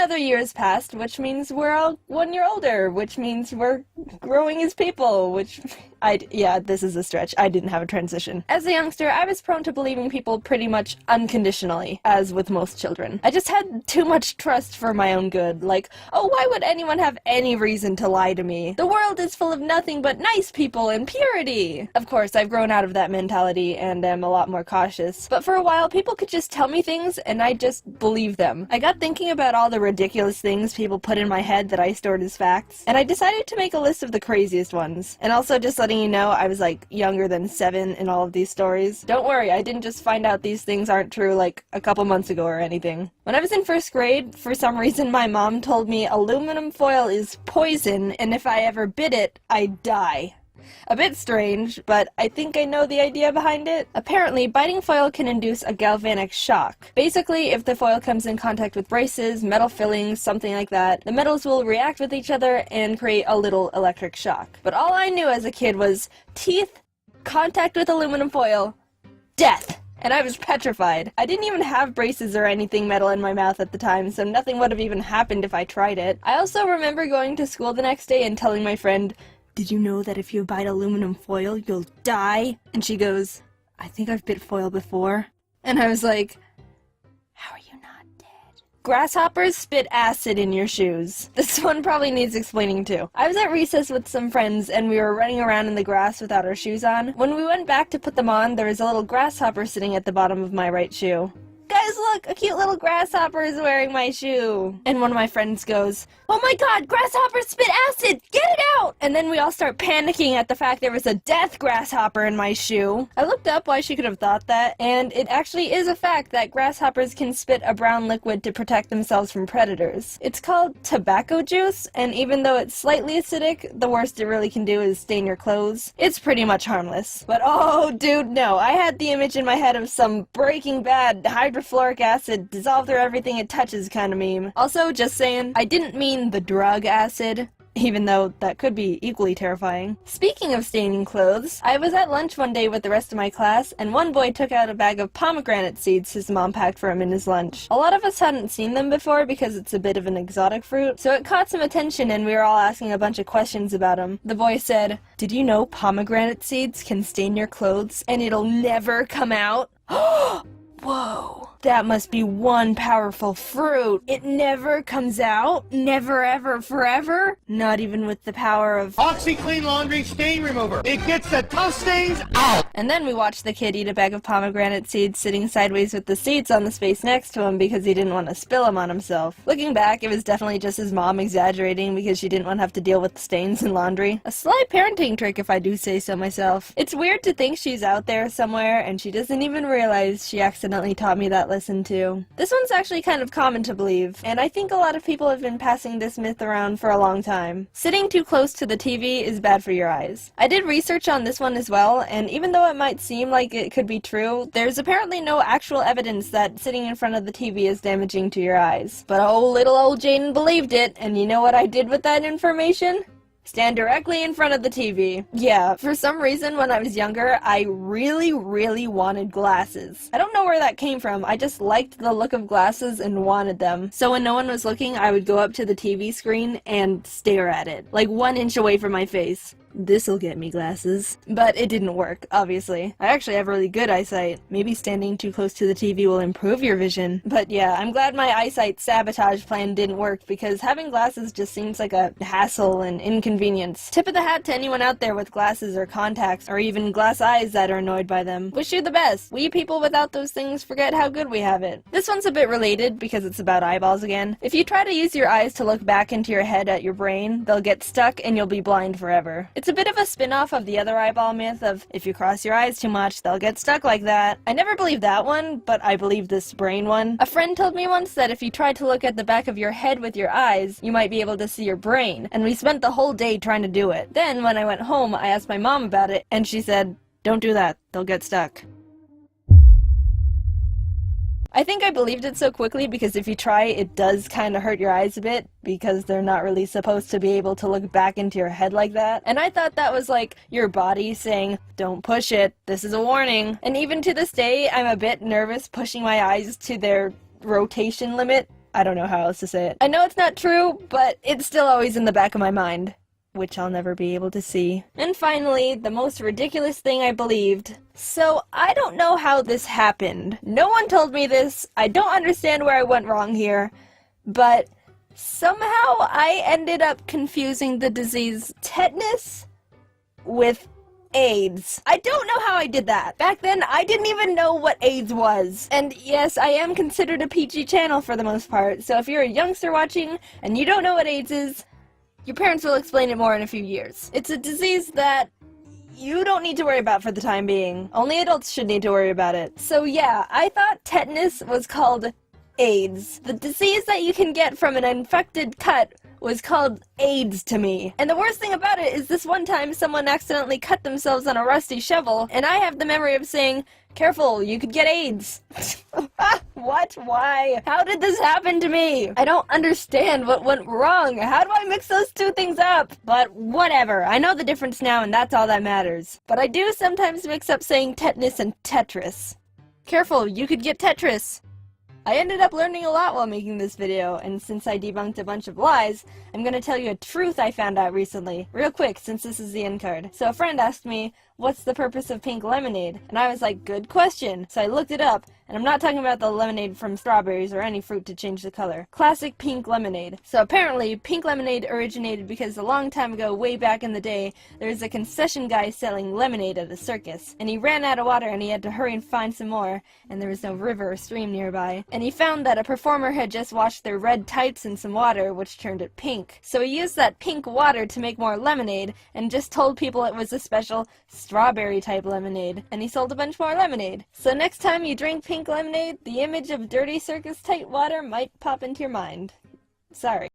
another year has passed, which means we're all 1 year older, which means we're growing as people, which yeah, this is a stretch. I didn't have a transition. As a youngster, I was prone to believing people pretty much unconditionally, as with most children. I just had too much trust for my own good. Like, oh, why would anyone have any reason to lie to me? The world is full of nothing but nice people and purity. Of course, I've grown out of that mentality and am a lot more cautious. But for a while, people could just tell me things and I just believe them. I got thinking about all the ridiculous things people put in my head that I stored as facts, and I decided to make a list of the craziest ones. And also, just letting you know, I was like younger than 7 in all of these stories. Don't worry, I didn't just find out these things aren't true like a couple months ago or anything. When I was in 1st grade, for some reason my mom told me aluminum foil is poison and if I ever bit it, I'd die. A bit strange, but I think I know the idea behind it. Apparently, biting foil can induce a galvanic shock. Basically, if the foil comes in contact with braces, metal fillings, something like that, the metals will react with each other and create a little electric shock. But all I knew as a kid was teeth, contact with aluminum foil, death! And I was petrified. I didn't even have braces or anything metal in my mouth at the time, so nothing would have even happened if I tried it. I also remember going to school the next day and telling my friend, "Did you know that if you bite aluminum foil, you'll die?" And she goes, "I think I've bit foil before." And I was like, how are you not dead? Grasshoppers spit acid in your shoes. This one probably needs explaining too. I was at recess with some friends and we were running around in the grass without our shoes on. When we went back to put them on, there was a little grasshopper sitting at the bottom of my right shoe. "Guys, look! A cute little grasshopper is wearing my shoe!" And one of my friends goes, "Oh my god! Grasshoppers spit acid! Get it out!" And then we all start panicking at the fact there was a death grasshopper in my shoe. I looked up why she could have thought that, and it actually is a fact that grasshoppers can spit a brown liquid to protect themselves from predators. It's called tobacco juice, and even though it's slightly acidic, the worst it really can do is stain your clothes. It's pretty much harmless. But oh, dude, no. I had the image in my head of some Breaking Bad hydrofluoric acid dissolve through everything it touches kind of meme. Also, just saying, I didn't mean the drug acid, even though that could be equally terrifying. Speaking of staining clothes, I was at lunch one day with the rest of my class, and one boy took out a bag of pomegranate seeds his mom packed for him in his lunch. A lot of us hadn't seen them before because it's a bit of an exotic fruit, so it caught some attention and we were all asking a bunch of questions about him. The boy said, "Did you know pomegranate seeds can stain your clothes and it'll never come out?" Whoa. That must be one powerful fruit. It never comes out? Never ever forever? Not even with the power of OxiClean Laundry Stain Remover. It gets the tough stains out. And then we watched the kid eat a bag of pomegranate seeds sitting sideways with the seeds on the space next to him because he didn't want to spill them on himself. Looking back, it was definitely just his mom exaggerating because she didn't want to have to deal with the stains and laundry. A sly parenting trick if I do say so myself. It's weird to think she's out there somewhere and she doesn't even realize she accidentally taught me that lesson too. This one's actually kind of common to believe, and I think a lot of people have been passing this myth around for a long time. Sitting too close to the TV is bad for your eyes. I did research on this one as well, and even though it might seem like it could be true, there's apparently no actual evidence that sitting in front of the TV is damaging to your eyes. But oh, little old Jaden believed it, and you know what I did with that information? Stand directly in front of the TV. Yeah, for some reason when I was younger, I really wanted glasses. I don't know where that came from, I just liked the look of glasses and wanted them. So when no one was looking, I would go up to the TV screen and stare at it, like 1 inch away from my face. This'll get me glasses. But it didn't work, obviously. I actually have really good eyesight. Maybe standing too close to the TV will improve your vision. But yeah, I'm glad my eyesight sabotage plan didn't work because having glasses just seems like a hassle and inconvenience. Tip of the hat to anyone out there with glasses or contacts or even glass eyes that are annoyed by them. Wish you the best. We people without those things forget how good we have it. This one's a bit related because it's about eyeballs again. If you try to use your eyes to look back into your head at your brain, they'll get stuck and you'll be blind forever. It's a bit of a spin-off of the other eyeball myth of if you cross your eyes too much, they'll get stuck like that. I never believed that one, but I believe this brain one. A friend told me once that if you tried to look at the back of your head with your eyes, you might be able to see your brain, and we spent the whole day trying to do it. Then, when I went home, I asked my mom about it, and she said, "Don't do that, they'll get stuck." I think I believed it so quickly because if you try, it does kind of hurt your eyes a bit because they're not really supposed to be able to look back into your head like that. And I thought that was like your body saying, "Don't push it, this is a warning." And even to this day, I'm a bit nervous pushing my eyes to their rotation limit. I don't know how else to say it. I know it's not true, but it's still always in the back of my mind, which I'll never be able to see. And finally, the most ridiculous thing I believed. So, I don't know how this happened. No one told me this. I don't understand where I went wrong here. But somehow I ended up confusing the disease tetanus with AIDS. I don't know how I did that. Back then, I didn't even know what AIDS was. And yes, I am considered a PG channel for the most part, so if you're a youngster watching and you don't know what AIDS is, your parents will explain it more in a few years. It's a disease that you don't need to worry about for the time being. Only adults should need to worry about it. So yeah, I thought tetanus was called AIDS. The disease that you can get from an infected cut was called AIDS to me. And the worst thing about it is this one time someone accidentally cut themselves on a rusty shovel, and I have the memory of saying, "Careful, you could get AIDS." What? Why? How did this happen to me? I don't understand what went wrong. How do I mix those two things up? But whatever. I know the difference now, and that's all that matters. But I do sometimes mix up saying tetanus and Tetris. Careful, you could get Tetris. I ended up learning a lot while making this video, and since I debunked a bunch of lies, I'm gonna tell you a truth I found out recently. Real quick, since this is the end card. So a friend asked me, "What's the purpose of pink lemonade?" And I was like, good question. So I looked it up, and I'm not talking about the lemonade from strawberries or any fruit to change the color. Classic pink lemonade. So apparently, pink lemonade originated because a long time ago, way back in the day, there was a concession guy selling lemonade at a circus. And he ran out of water and he had to hurry and find some more, and there was no river or stream nearby. And he found that a performer had just washed their red tights in some water, which turned it pink. So he used that pink water to make more lemonade, and just told people it was a special strawberry type lemonade, and he sold a bunch more lemonade. So next time you drink pink lemonade, the image of dirty circus tight water might pop into your mind. Sorry.